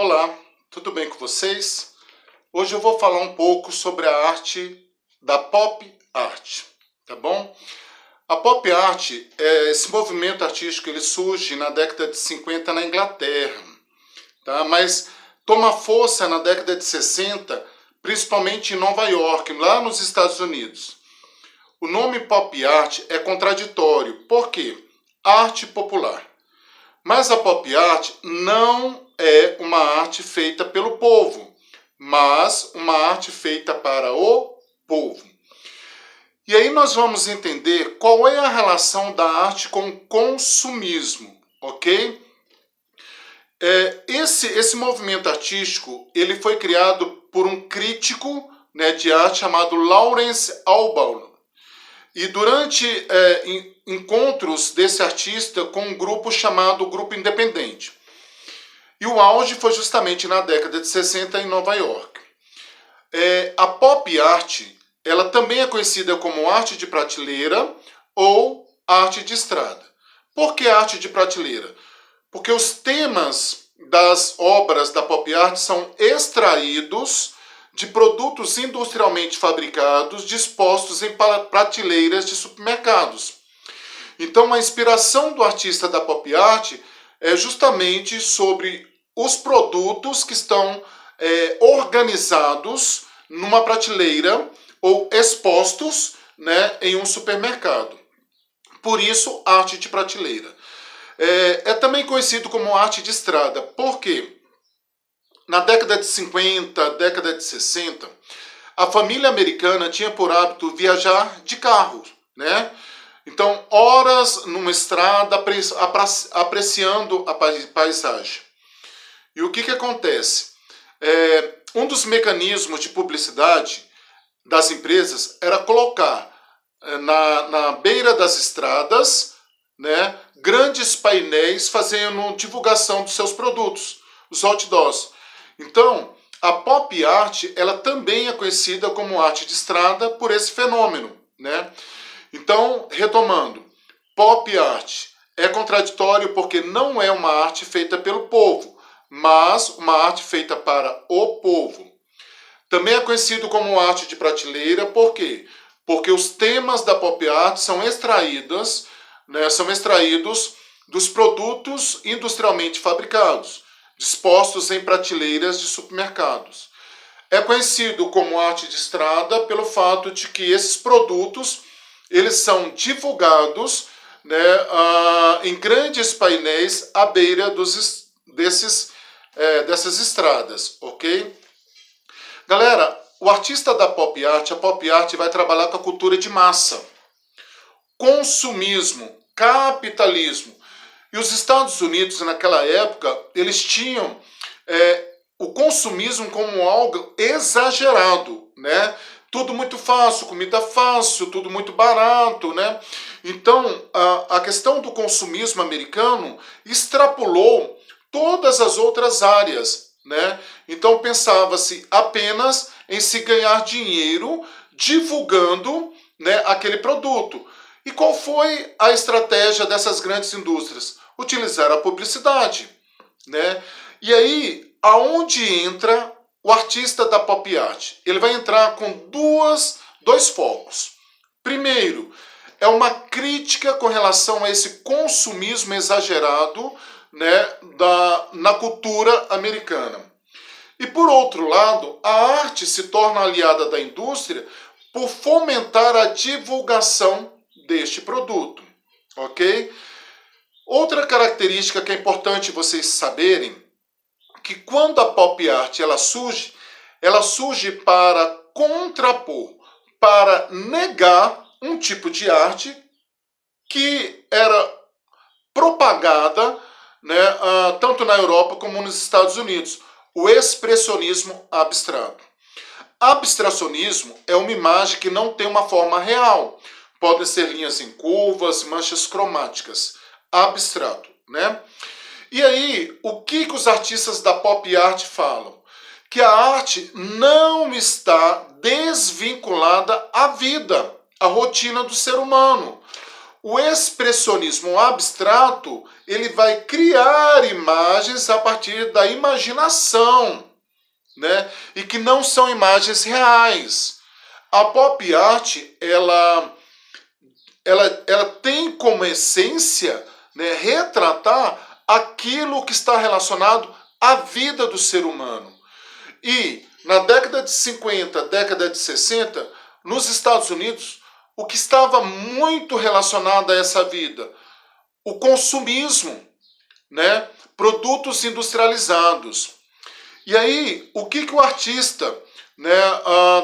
Olá, tudo bem com vocês? Hoje eu vou falar um pouco sobre a arte da pop art, tá bom? A pop art, esse movimento artístico, ele surge na década de 50 na Inglaterra, tá? Mas toma força na década de 60, principalmente em Nova York, lá nos Estados Unidos. O nome pop art é contraditório, por quê? Arte popular. Mas a pop art não é uma arte feita pelo povo, mas uma arte feita para o povo. E aí nós vamos entender qual é a relação da arte com o consumismo, ok? Esse movimento artístico ele foi criado por um crítico, né, de arte chamado Lawrence Albaugh. E durante encontros desse artista com um grupo chamado Grupo Independente. E o auge foi justamente na década de 60 em Nova York. A pop art, ela também é conhecida como arte de prateleira ou arte de estrada. Por que arte de prateleira? Porque os temas das obras da pop art são extraídos de produtos industrialmente fabricados dispostos em prateleiras de supermercados. Então, a inspiração do artista da pop art é justamente sobre os produtos que estão organizados numa prateleira ou expostos, né, em um supermercado. Por isso, arte de prateleira. É também conhecido como arte de estrada. Por quê? Na década de 50, década de 60, a família americana tinha por hábito viajar de carro, né? Então, horas numa estrada apreciando a paisagem. E o que acontece? Um dos mecanismos de publicidade das empresas era colocar na beira das estradas, né, grandes painéis fazendo divulgação dos seus produtos, os outdoors. Então, a pop art, ela também é conhecida como arte de estrada por esse fenômeno, né? Então, retomando, pop art é contraditório porque não é uma arte feita pelo povo, mas uma arte feita para o povo. Também é conhecido como arte de prateleira, por quê? Porque os temas da pop art são extraídos, né, dos produtos industrialmente fabricados, dispostos em prateleiras de supermercados. É conhecido como arte de estrada pelo fato de que esses produtos eles são divulgados, né, em grandes painéis à beira dessas estradas, ok? Galera, o artista da pop art, a pop art vai trabalhar com a cultura de massa, consumismo, capitalismo. E os Estados Unidos, naquela época, eles tinham o consumismo como algo exagerado, né? Tudo muito fácil, comida fácil, tudo muito barato, né? Então, a questão do consumismo americano extrapolou todas as outras áreas, né? Então, pensava-se apenas em se ganhar dinheiro divulgando, né, aquele produto. E qual foi a estratégia dessas grandes indústrias? Utilizar a publicidade, né? E aí, aonde entra o artista da pop art? Ele vai entrar com dois focos. Primeiro, é uma crítica com relação a esse consumismo exagerado, né, na cultura americana. E por outro lado, a arte se torna aliada da indústria por fomentar a divulgação deste produto, ok? Outra característica que é importante vocês saberem, que quando a pop art ela surge para contrapor, para negar um tipo de arte que era propagada, né, tanto na Europa como nos Estados Unidos, o expressionismo abstrato. Abstracionismo é uma imagem que não tem uma forma real. Podem ser linhas em curvas, manchas cromáticas. Abstrato, né? E aí, o que os artistas da pop art falam? Que a arte não está desvinculada à vida, à rotina do ser humano. O expressionismo abstrato, ele vai criar imagens a partir da imaginação, né? E que não são imagens reais. A pop art, ela tem como essência, né, retratar aquilo que está relacionado à vida do ser humano. E na década de 50, década de 60, nos Estados Unidos, o que estava muito relacionado a essa vida? O consumismo, né? Produtos industrializados. E aí, o que o artista, né,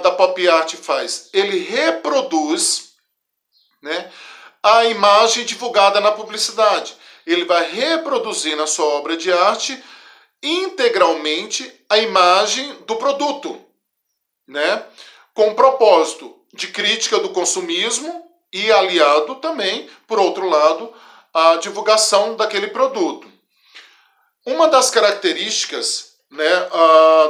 da pop art faz? Ele reproduz, né, a imagem divulgada na publicidade. Ele vai reproduzir na sua obra de arte integralmente a imagem do produto, né, com o propósito de crítica do consumismo e aliado também, por outro lado, a divulgação daquele produto. Uma das características, né,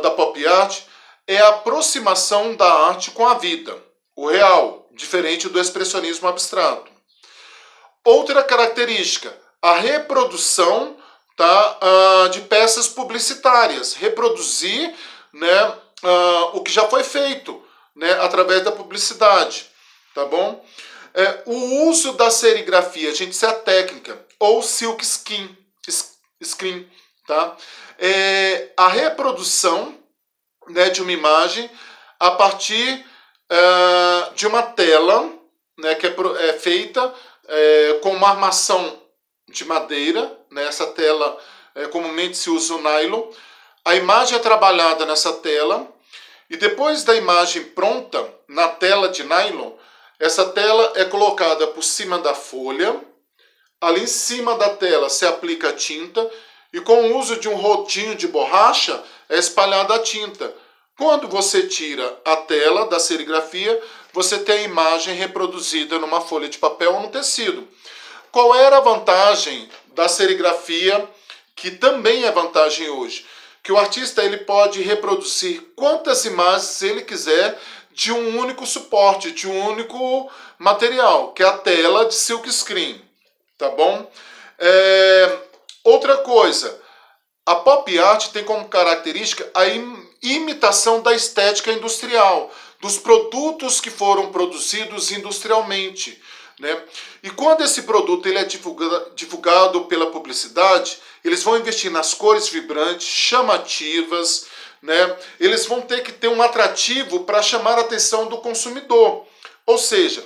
da pop art é a aproximação da arte com a vida, o real, diferente do expressionismo abstrato. Outra característica, a reprodução, tá, de peças publicitárias, reproduzir, né, o que já foi feito, né, através da publicidade, tá bom? O uso da serigrafia, gente, isso é a técnica, ou silk screen, tá? A reprodução, né, de uma imagem a partir de uma tela, né, que é feita com uma armação de madeira, né, essa tela comumente se usa o nylon. A imagem é trabalhada nessa tela e depois da imagem pronta, na tela de nylon, essa tela é colocada por cima da folha, ali em cima da tela se aplica a tinta e com o uso de um rodinho de borracha é espalhada a tinta. Quando você tira a tela da serigrafia, você tem a imagem reproduzida numa folha de papel ou no tecido. Qual era a vantagem da serigrafia, que também é vantagem hoje? Que o artista ele pode reproduzir quantas imagens ele quiser de um único suporte, de um único material, que é a tela de silk screen, tá bom? Outra coisa, a pop art tem como característica a imitação da estética industrial, dos produtos que foram produzidos industrialmente, né? E quando esse produto ele é divulgado pela publicidade, eles vão investir nas cores vibrantes, chamativas, né? Eles vão ter que ter um atrativo para chamar a atenção do consumidor. Ou seja,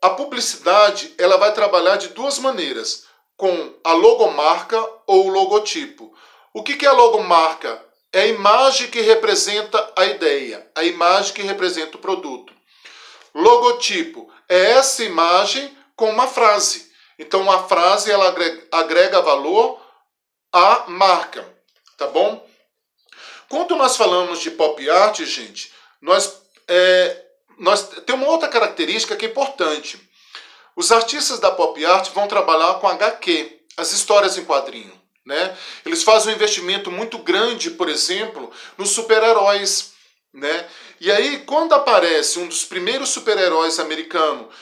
a publicidade ela vai trabalhar de duas maneiras, com a logomarca ou o logotipo. O que é a logomarca? É a imagem que representa a ideia, a imagem que representa o produto. Logotipo é essa imagem com uma frase. Então a frase ela agrega valor à marca, tá bom? Quando nós falamos de pop art, gente, nós temos uma outra característica que é importante. Os artistas da pop art vão trabalhar com HQ, as histórias em quadrinho, né? Eles fazem um investimento muito grande, por exemplo, nos super-heróis, né? E aí, quando aparece um dos primeiros super-heróis americanos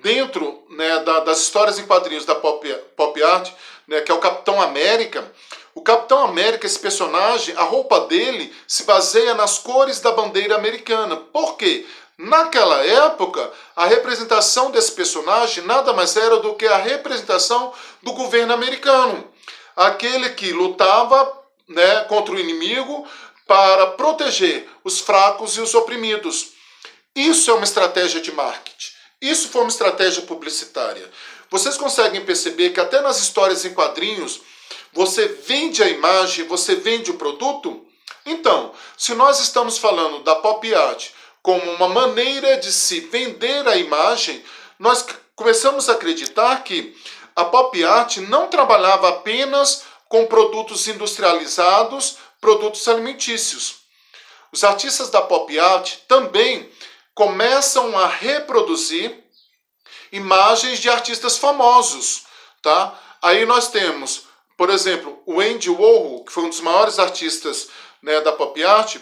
dentro, né, das histórias em quadrinhos da pop art, né, que é o Capitão América, o Capitão América, esse personagem, a roupa dele se baseia nas cores da bandeira americana. Por quê? Naquela época, a representação desse personagem nada mais era do que a representação do governo americano. Aquele que lutava, né, contra o inimigo para proteger os fracos e os oprimidos. Isso é uma estratégia de marketing. Isso foi uma estratégia publicitária. Vocês conseguem perceber que até nas histórias em quadrinhos, você vende a imagem, você vende o produto? Então, se nós estamos falando da pop art como uma maneira de se vender a imagem, nós começamos a acreditar que a pop art não trabalhava apenas com produtos industrializados, produtos alimentícios. Os artistas da pop art também começam a reproduzir imagens de artistas famosos, tá? Aí nós temos, por exemplo, o Andy Warhol, que foi um dos maiores artistas, né, da pop art.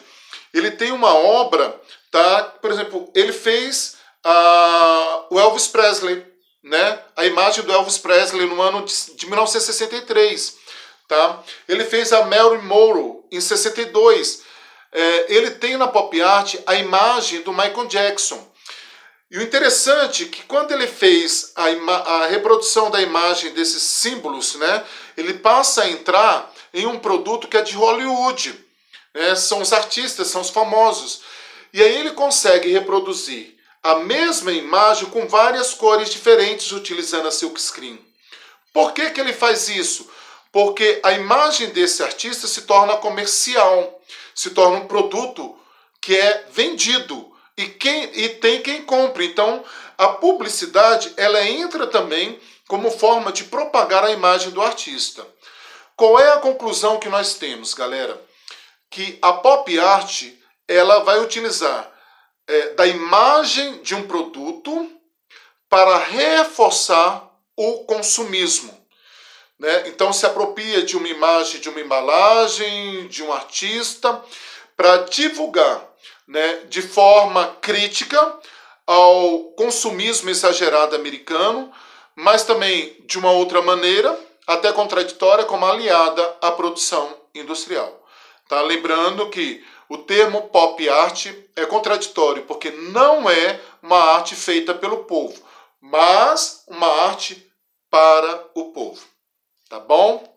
Ele tem uma obra, tá? Por exemplo, ele fez o Elvis Presley, né? A imagem do Elvis Presley no ano de 1963, tá? Ele fez a Marilyn Monroe em 62. Ele tem na pop art a imagem do Michael Jackson. E o interessante é que quando ele fez a reprodução da imagem desses símbolos, né, ele passa a entrar em um produto que é de Hollywood. Né, são os artistas, são os famosos. E aí ele consegue reproduzir a mesma imagem com várias cores diferentes utilizando a silkscreen. Por que que ele faz isso? Porque a imagem desse artista se torna comercial, se torna um produto que é vendido e tem quem compre. Então, a publicidade ela entra também como forma de propagar a imagem do artista. Qual é a conclusão que nós temos, galera? Que a pop art ela vai utilizar da imagem de um produto para reforçar o consumismo. Né? Então se apropria de uma imagem, de uma embalagem, de um artista, para divulgar, né, de forma crítica ao consumismo exagerado americano, mas também de uma outra maneira, até contraditória, como aliada à produção industrial. Tá? Lembrando que o termo pop art é contraditório, porque não é uma arte feita pelo povo, mas uma arte para o povo. Tá bom?